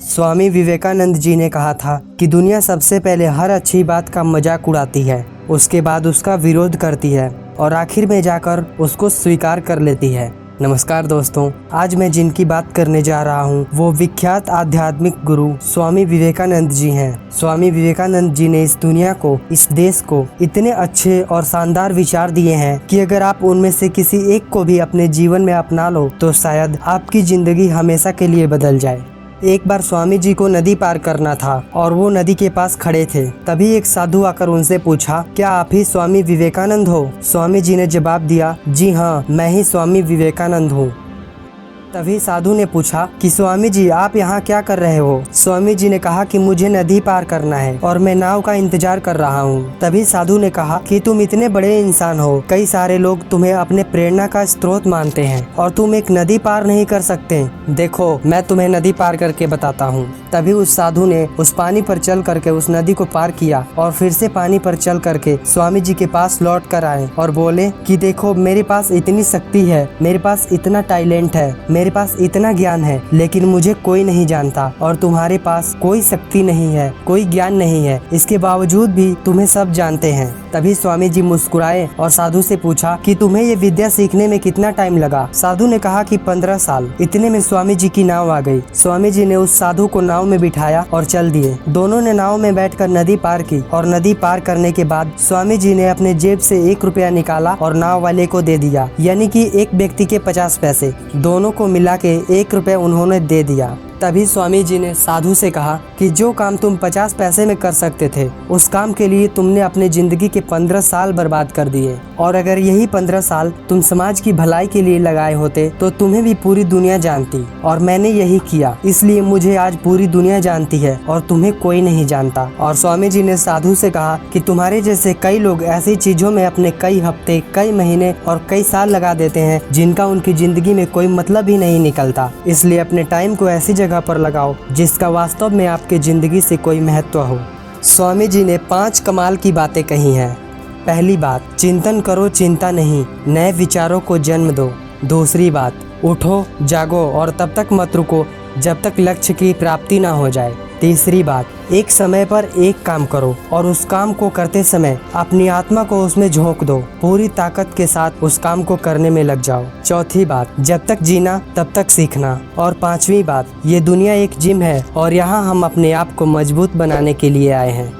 स्वामी विवेकानंद जी ने कहा था कि दुनिया सबसे पहले हर अच्छी बात का मजाक उड़ाती है, उसके बाद उसका विरोध करती है और आखिर में जाकर उसको स्वीकार कर लेती है। नमस्कार दोस्तों, आज मैं जिनकी बात करने जा रहा हूँ वो विख्यात आध्यात्मिक गुरु स्वामी विवेकानंद जी हैं। स्वामी विवेकानंद जी ने इस दुनिया को, इस देश को इतने अच्छे और शानदार विचार दिए हैं कि अगर आप उनमें से किसी एक को भी अपने जीवन में अपना लो तो शायद आपकी जिंदगी हमेशा के लिए बदल जाए। एक बार स्वामी जी को नदी पार करना था और वो नदी के पास खड़े थे। तभी एक साधु आकर उनसे पूछा, क्या आप ही स्वामी विवेकानंद हो? स्वामी जी ने जवाब दिया, जी हाँ, मैं ही स्वामी विवेकानंद हूँ। तभी साधु ने पूछा कि स्वामी जी, आप यहाँ क्या कर रहे हो? स्वामी जी ने कहा कि मुझे नदी पार करना है और मैं नाव का इंतजार कर रहा हूँ। तभी साधु ने कहा कि तुम इतने बड़े इंसान हो, कई सारे लोग तुम्हें अपने प्रेरणा का स्रोत मानते हैं और तुम एक नदी पार नहीं कर सकते। देखो, मैं तुम्हें नदी पार करके बताता हूँ। तभी उस साधु ने उस पानी पर चल करके उस नदी को पार किया और फिर से पानी पर चल करके स्वामी जी के पास लौट कर आए और बोले कि देखो, मेरे पास इतनी शक्ति है, मेरे पास इतना टैलेंट है, मेरे पास इतना ज्ञान है, लेकिन मुझे कोई नहीं जानता और तुम्हारे पास कोई शक्ति नहीं है, कोई ज्ञान नहीं है, इसके बावजूद भी तुम्हें सब जानते हैं। तभी स्वामी जी मुस्कुराए और साधु से पूछा कि तुम्हें ये विद्या सीखने में कितना टाइम लगा? साधु ने कहा कि 15 साल। इतने में स्वामी जी की नाव आ गई। स्वामी जी ने उस साधु को नाव में बिठाया और चल दिए। दोनों ने नाव में बैठकर नदी पार की और नदी पार करने के बाद स्वामी जी ने अपने जेब से 1 रुपया निकाला और नाव वाले को दे दिया, यानी कि एक व्यक्ति के 50 पैसे। दोनों को मिला के 1 रुपया उन्होंने दे दिया। तभी स्वामी जी ने साधु से कहा कि जो काम तुम 50 पैसे में कर सकते थे, उस काम के लिए तुमने अपने जिंदगी के 15 साल बर्बाद कर दिए, और अगर यही 15 साल तुम समाज की भलाई के लिए लगाए होते तो तुम्हें भी पूरी दुनिया जानती, और मैंने यही किया, इसलिए मुझे आज पूरी दुनिया जानती है और तुम्हें कोई नहीं जानता। और स्वामी जी ने साधु से कहा कि तुम्हारे जैसे कई लोग ऐसी चीजों में अपने कई हफ्ते, कई महीने और कई साल लगा देते हैं जिनका उनकी जिंदगी में कोई मतलब ही नहीं निकलता। इसलिए अपने टाइम को ऐसी जगह पर लगाओ जिसका वास्तव में आपके जिंदगी से कोई महत्व हो। स्वामी जी ने 5 कमाल की बातें कही हैं। पहली बात, चिंतन करो, चिंता नहीं, नए विचारों को जन्म दो। दूसरी बात, उठो, जागो और तब तक मत रुको जब तक लक्ष्य की प्राप्ति ना हो जाए। तीसरी बात, एक समय पर एक काम करो और उस काम को करते समय अपनी आत्मा को उसमें झोंक दो, पूरी ताकत के साथ उस काम को करने में लग जाओ। चौथी बात, जब तक जीना तब तक सीखना। और 5वीं बात, ये दुनिया एक जिम है और यहाँ हम अपने आप को मजबूत बनाने के लिए आए हैं।